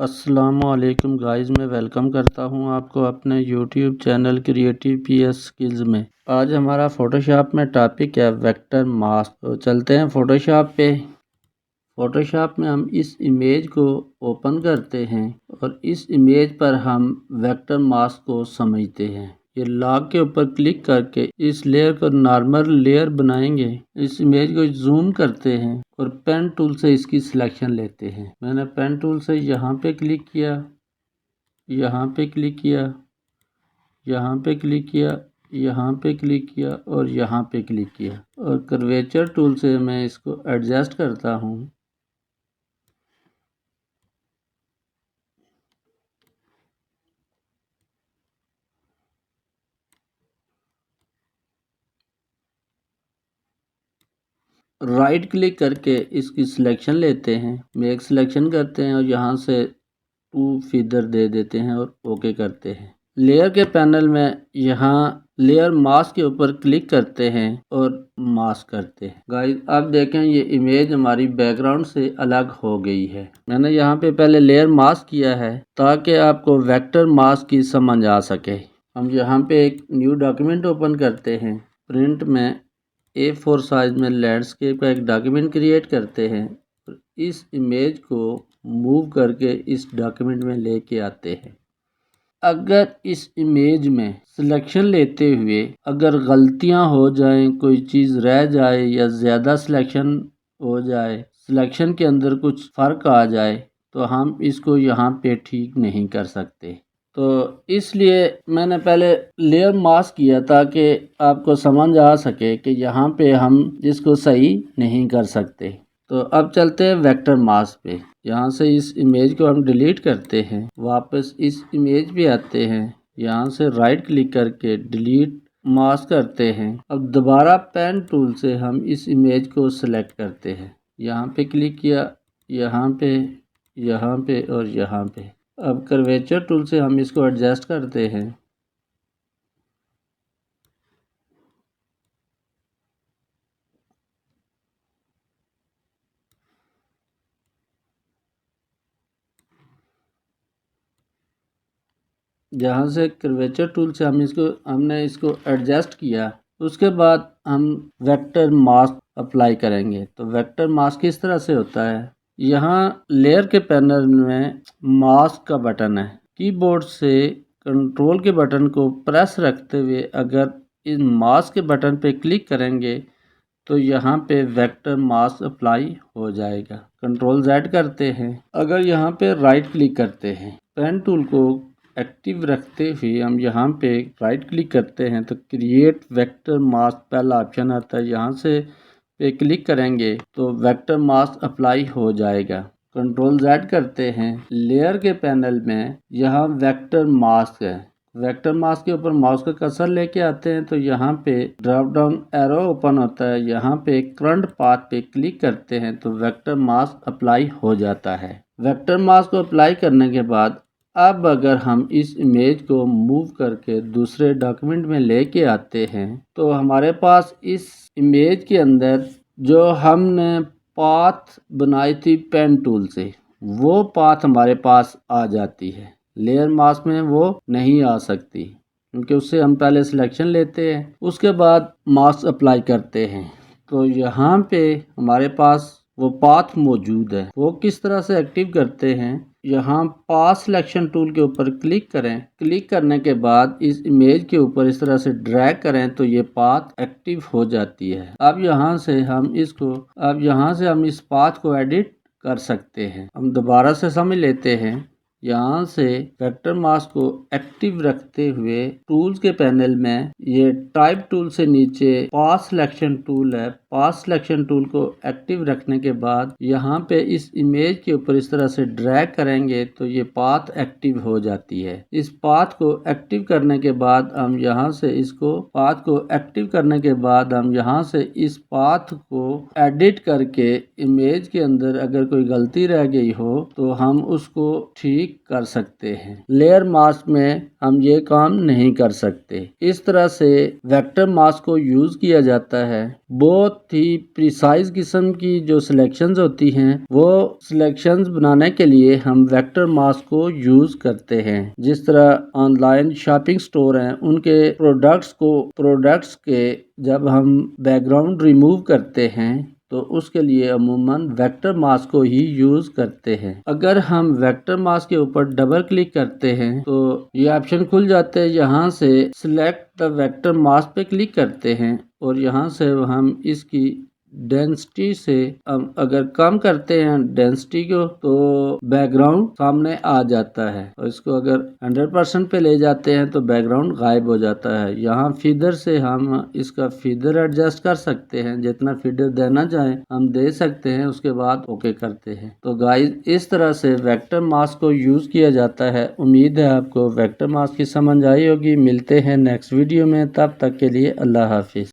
अस्सलामुअलैकुम गाइस, मैं वेलकम करता हूं आपको अपने YouTube channel creative PS skills में। आज हमारा फोटोशॉप में टॉपिक है वेक्टर मास्क। तो चलते हैं फोटोशॉप पे। फोटोशॉप में हम इस इमेज को ओपन करते हैं और इस इमेज पर हम वेक्टर मास्क को समझते हैं। ये लॉक के ऊपर क्लिक करके इस लेयर को नॉर्मल लेयर बनाएंगे। इस इमेज को जूम करते हैं और पेन टूल से इसकी सिलेक्शन लेते हैं। मैंने पेन टूल से यहाँ पे क्लिक किया, यहाँ पे क्लिक किया, यहाँ पे क्लिक किया, यहाँ पे क्लिक किया और यहाँ पे क्लिक किया और कर्वेचर टूल से मैं इसको एडजस्ट करता हूँ। राइट क्लिक करके इसकी सिलेक्शन लेते हैं, मेक सिलेक्शन करते हैं और यहाँ से टू फीदर दे देते हैं और ओके करते हैं। लेयर के पैनल में यहाँ लेयर मास्क के ऊपर क्लिक करते हैं और मास्क करते हैं। गाइस आप देखें ये इमेज हमारी बैकग्राउंड से अलग हो गई है। मैंने यहाँ पे पहले लेयर मास्क किया है ताकि आपको वेक्टर मास्क की समझ आ सके। हम यहाँ पे एक न्यू डॉक्यूमेंट ओपन करते हैं। प्रिंट में A4 साइज में लैंडस्केप का एक डॉक्यूमेंट क्रिएट करते हैं और इस इमेज को मूव करके इस डॉक्यूमेंट में लेके आते हैं। अगर इस इमेज में सिलेक्शन लेते हुए अगर गलतियां हो जाएं, कोई चीज़ रह जाए या ज़्यादा सिलेक्शन हो जाए, सिलेक्शन के अंदर कुछ फ़र्क आ जाए तो हम इसको यहाँ पे ठीक नहीं कर सकते। तो इसलिए मैंने पहले लेयर मास्क किया ताकि आपको समझ आ सके कि यहाँ पे हम इसको सही नहीं कर सकते। तो अब चलते हैं वेक्टर मास्क पे। यहाँ से इस इमेज को हम डिलीट करते हैं, वापस इस इमेज पे आते हैं, यहाँ से राइट क्लिक करके डिलीट मास्क करते हैं। अब दोबारा पेन टूल से हम इस इमेज को सिलेक्ट करते हैं, यहाँ पे क्लिक किया, यहाँ पे, यहाँ पे और यहाँ पे। अब कर्वेचर टूल से हम इसको एडजस्ट करते हैं। जहाँ से कर्वेचर टूल से हमने इसको एडजस्ट किया, उसके बाद हम वेक्टर मास्क अप्लाई करेंगे। तो वेक्टर मास्क किस तरह से होता है, यहाँ लेयर के पैनल में मास्क का बटन है। कीबोर्ड से कंट्रोल के बटन को प्रेस रखते हुए अगर इस मास्क के बटन पे क्लिक करेंगे तो यहाँ पे वेक्टर मास्क अप्लाई हो जाएगा। कंट्रोल Z करते हैं। अगर यहाँ पे राइट क्लिक करते हैं, पेन टूल को एक्टिव रखते हुए हम यहाँ पे राइट क्लिक करते हैं तो क्रिएट वेक्टर मास्क पहला ऑप्शन आता है, यहाँ से पे क्लिक करेंगे तो वेक्टर मास्क अप्लाई हो जाएगा। कंट्रोल Z करते हैं। लेयर के पैनल में यहाँ वेक्टर मास्क है, वेक्टर मास्क के ऊपर माउस का कर्सर लेके आते हैं तो यहाँ पे ड्रॉप डाउन एरो ओपन होता है, यहाँ पे करंट पाथ पे क्लिक करते हैं तो वेक्टर मास्क अप्लाई हो जाता है। वेक्टर मास्क को अप्लाई करने के बाद अब अगर हम इस इमेज को मूव करके दूसरे डॉक्यूमेंट में लेके आते हैं तो हमारे पास इस इमेज के अंदर जो हमने पाथ बनाई थी पेन टूल से, वो पाथ हमारे पास आ जाती है। लेयर मास्क में वो नहीं आ सकती क्योंकि उससे हम पहले सिलेक्शन लेते हैं, उसके बाद मास्क अप्लाई करते हैं। तो यहाँ पे हमारे पास वो पाथ मौजूद है। वो किस तरह से एक्टिव करते हैं, यहाँ पाथ सिलेक्शन टूल के ऊपर क्लिक करें, क्लिक करने के बाद इस इमेज के ऊपर इस तरह से ड्रैग करें तो ये पाथ एक्टिव हो जाती है। अब यहाँ से हम इस पाथ को एडिट कर सकते हैं। हम दोबारा से समझ लेते हैं। यहाँ से वेक्टर मास्क को एक्टिव रखते हुए टूल्स के पैनल में ये टाइप टूल से नीचे पाथ सिलेक्शन टूल है, पाथ सिलेक्शन टूल को एक्टिव रखने के बाद यहाँ पे इस इमेज के ऊपर इस तरह से ड्रैग करेंगे तो ये पाथ एक्टिव हो जाती है। इस पाथ को एक्टिव करने के बाद हम यहाँ से इस पाथ को एडिट करके इमेज के अंदर अगर कोई गलती रह गई हो तो हम उसको ठीक क्लिक कर सकते हैं। लेयर मास्क में हम ये काम नहीं कर सकते। इस तरह से वेक्टर मास्क को यूज किया जाता है। बहुत ही प्रिसाइज किस्म की जो सिलेक्शंस होती हैं वो सिलेक्शंस बनाने के लिए हम वेक्टर मास्क को यूज करते हैं। जिस तरह ऑनलाइन शॉपिंग स्टोर हैं उनके प्रोडक्ट्स के जब हम बैकग्राउंड रिमूव करते हैं तो उसके लिए अमूमन वेक्टर मास्क को ही यूज करते हैं। अगर हम वेक्टर मास्क के ऊपर डबल क्लिक करते हैं तो ये ऑप्शन खुल जाते हैं। यहाँ से सिलेक्ट द वेक्टर मास्क पे क्लिक करते हैं और यहाँ से हम इसकी डेंसिटी से अगर कम करते हैं डेंसिटी को तो बैकग्राउंड सामने आ जाता है और इसको अगर 100% पे ले जाते हैं तो बैकग्राउंड गायब हो जाता है। यहाँ फीडर से हम इसका फीडर एडजस्ट कर सकते हैं। जितना फीडर देना चाहें हम दे सकते हैं, उसके बाद ओके करते हैं। तो गाइस इस तरह से वेक्टर मास्क को यूज किया जाता है। उम्मीद है आपको वेक्टर मास्क की समझ आई होगी। मिलते हैं नेक्स्ट वीडियो में, तब तक के लिए अल्लाह हाफिज।